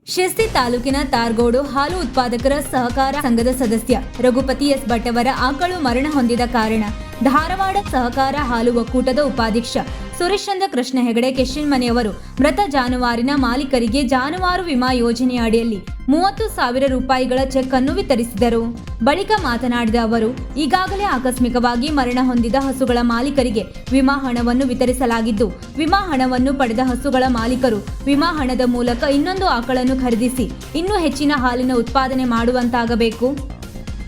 ಶಿರಸಿ ತಾಲೂಕಿನ ತಾರ್ಗೋಡು ಹಾಲು ಉತ್ಪಾದಕರ ಸಹಕಾರ ಸಂಘದ ಸದಸ್ಯ ರಘುಪತಿ ಎಸ್ ಭಟ್ ಅವರ ಆಕಳು ಮರಣ ಹೊಂದಿದ ಕಾರಣ ಧಾರವಾಡ ಸಹಕಾರ ಹಾಲು ಒಕ್ಕೂಟದ ಉಪಾಧ್ಯಕ್ಷ ಸುರೇಶ್ ಚಂದ್ರ ಕೃಷ್ಣ ಹೆಗಡೆ ಕೆಶಿನ್ಮನೆಯವರು ಮೃತ ಜಾನುವಾರಿನ ಮಾಲೀಕರಿಗೆ ಜಾನುವಾರು ವಿಮಾ ಯೋಜನೆಯ ಅಡಿಯಲ್ಲಿ 30,000 ರೂಪಾಯಿಗಳ ಚೆಕ್ ಅನ್ನು ವಿತರಿಸಿದರು. ಬಳಿಕ ಮಾತನಾಡಿದ ಅವರು, ಈಗಾಗಲೇ ಆಕಸ್ಮಿಕವಾಗಿ ಮರಣ ಹೊಂದಿದ ಹಸುಗಳ ಮಾಲೀಕರಿಗೆ ವಿಮಾ ಹಣವನ್ನು ವಿತರಿಸಲಾಗಿದ್ದು, ವಿಮಾ ಹಣವನ್ನು ಪಡೆದ ಹಸುಗಳ ಮಾಲೀಕರು ವಿಮಾ ಹಣದ ಮೂಲಕ ಇನ್ನೊಂದು ಆಕಳನ್ನು ಖರೀದಿಸಿ ಇನ್ನೂ ಹೆಚ್ಚಿನ ಹಾಲಿನ ಉತ್ಪಾದನೆ ಮಾಡುವಂತಾಗಬೇಕು.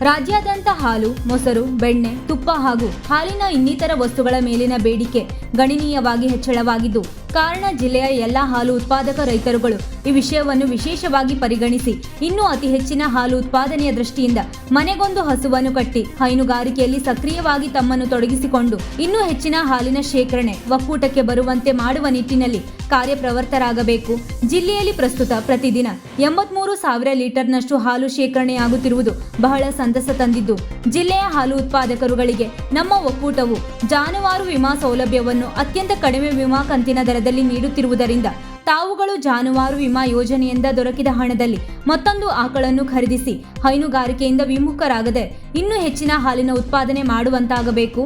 ರಾಜ್ಯಾದ್ಯಂತ ಹಾಲು, ಮೊಸರು, ಬೆಣ್ಣೆ, ತುಪ್ಪ ಹಾಗೂ ಹಾಲಿನ ಇನ್ನಿತರ ವಸ್ತುಗಳ ಮೇಲಿನ ಬೇಡಿಕೆ ಗಣನೀಯವಾಗಿ ಹೆಚ್ಚಳವಾಗಿದ್ದು, ಕಾರಣ ಜಿಲ್ಲೆಯ ಎಲ್ಲ ಹಾಲು ಉತ್ಪಾದಕ ರೈತರುಗಳು ಈ ವಿಷಯವನ್ನು ವಿಶೇಷವಾಗಿ ಪರಿಗಣಿಸಿ ಇನ್ನೂ ಅತಿ ಹೆಚ್ಚಿನ ಹಾಲು ಉತ್ಪಾದನೆಯ ದೃಷ್ಟಿಯಿಂದ ಮನೆಗೊಂದು ಹಸುವನ್ನು ಕಟ್ಟಿ ಹೈನುಗಾರಿಕೆಯಲ್ಲಿ ಸಕ್ರಿಯವಾಗಿ ತಮ್ಮನ್ನು ತೊಡಗಿಸಿಕೊಂಡು ಇನ್ನೂ ಹೆಚ್ಚಿನ ಹಾಲಿನ ಶೇಖರಣೆ ಒಕ್ಕೂಟಕ್ಕೆ ಬರುವಂತೆ ಮಾಡುವ ನಿಟ್ಟಿನಲ್ಲಿ ಕಾರ್ಯಪ್ರವೃತ್ತರಾಗಬೇಕು. ಜಿಲ್ಲೆಯಲ್ಲಿ ಪ್ರಸ್ತುತ ಪ್ರತಿದಿನ 83,000 ಲೀಟರ್ನಷ್ಟು ಹಾಲು ಶೇಖರಣೆಯಾಗುತ್ತಿರುವುದು ಬಹಳ ಸಂತಸ ತಂದಿದ್ದು, ಜಿಲ್ಲೆಯ ಹಾಲು ಉತ್ಪಾದಕರುಗಳಿಗೆ ನಮ್ಮ ಒಕ್ಕೂಟವು ಜಾನುವಾರು ವಿಮಾ ಸೌಲಭ್ಯವನ್ನು ಅತ್ಯಂತ ಕಡಿಮೆ ವಿಮಾ ಕಂತಿನ ದರದಲ್ಲಿ ನೀಡುತ್ತಿರುವುದರಿಂದ ತಾವುಗಳು ಜಾನುವಾರು ವಿಮಾ ಯೋಜನೆಯಿಂದ ದೊರಕಿದ ಹಣದಲ್ಲಿ ಮತ್ತೊಂದು ಆಕಳನ್ನು ಖರೀದಿಸಿ ಹೈನುಗಾರಿಕೆಯಿಂದ ವಿಮುಖರಾಗದೆ ಇನ್ನೂ ಹೆಚ್ಚಿನ ಹಾಲಿನ ಉತ್ಪಾದನೆ ಮಾಡುವಂತಾಗಬೇಕು.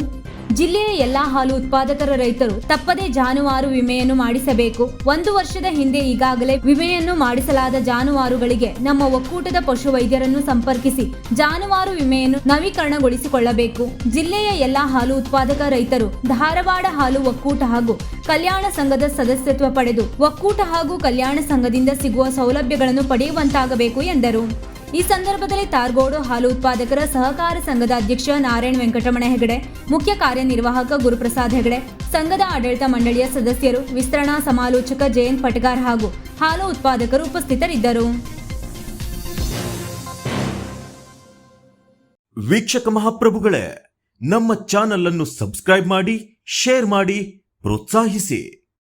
ಜಿಲ್ಲೆಯ ಎಲ್ಲಾ ಹಾಲು ಉತ್ಪಾದಕರ ರೈತರು ತಪ್ಪದೇ ಜಾನುವಾರು ವಿಮೆಯನ್ನು ಮಾಡಿಸಬೇಕು. 1 ವರ್ಷದ ಹಿಂದೆ ಈಗಾಗಲೇ ವಿಮೆಯನ್ನು ಮಾಡಿಸಲಾದ ಜಾನುವಾರುಗಳಿಗೆ ನಮ್ಮ ಒಕ್ಕೂಟದ ಪಶು ವೈದ್ಯರನ್ನು ಸಂಪರ್ಕಿಸಿ ಜಾನುವಾರು ವಿಮೆಯನ್ನು ನವೀಕರಣಗೊಳಿಸಿಕೊಳ್ಳಬೇಕು. ಜಿಲ್ಲೆಯ ಎಲ್ಲಾ ಹಾಲು ಉತ್ಪಾದಕ ರೈತರು ಧಾರವಾಡ ಹಾಲು ಒಕ್ಕೂಟ ಹಾಗೂ ಕಲ್ಯಾಣ ಸಂಘದ ಸದಸ್ಯತ್ವ ಪಡೆದು ಒಕ್ಕೂಟ ಹಾಗೂ ಕಲ್ಯಾಣ ಸಂಘದಿಂದ ಸಿಗುವ ಸೌಲಭ್ಯಗಳನ್ನು ಪಡೆಯುವಂತಾಗಬೇಕು ಎಂದರು. ಈ ಸಂದರ್ಭದಲ್ಲಿ ತಾರ್ಗೋಡು ಹಾಲು ಉತ್ಪಾದಕರ ಸಹಕಾರ ಸಂಘದ ಅಧ್ಯಕ್ಷ ನಾರಾಯಣ ವೆಂಕಟರಮಣ ಹೆಗಡೆ, ಮುಖ್ಯ ಕಾರ್ಯನಿರ್ವಾಹಕ ಗುರುಪ್ರಸಾದ್ ಹೆಗಡೆ, ಸಂಘದ ಆಡಳಿತ ಮಂಡಳಿಯ ಸದಸ್ಯರು, ವಿಸ್ತರಣಾ ಸಮಾಲೋಚಕ ಜಯಂತ್ ಪಟಗಾರ್ ಹಾಗೂ ಹಾಲು ಉತ್ಪಾದಕರು ಉಪಸ್ಥಿತರಿದ್ದರು. ವೀಕ್ಷಕ ಮಹಾಪ್ರಭುಗಳೇ, ನಮ್ಮ ಚಾನಲ್ ಅನ್ನು ಸಬ್ಸ್ಕ್ರೈಬ್ ಮಾಡಿ, ಶೇರ್ ಮಾಡಿ, ಪ್ರೋತ್ಸಾಹಿಸಿ.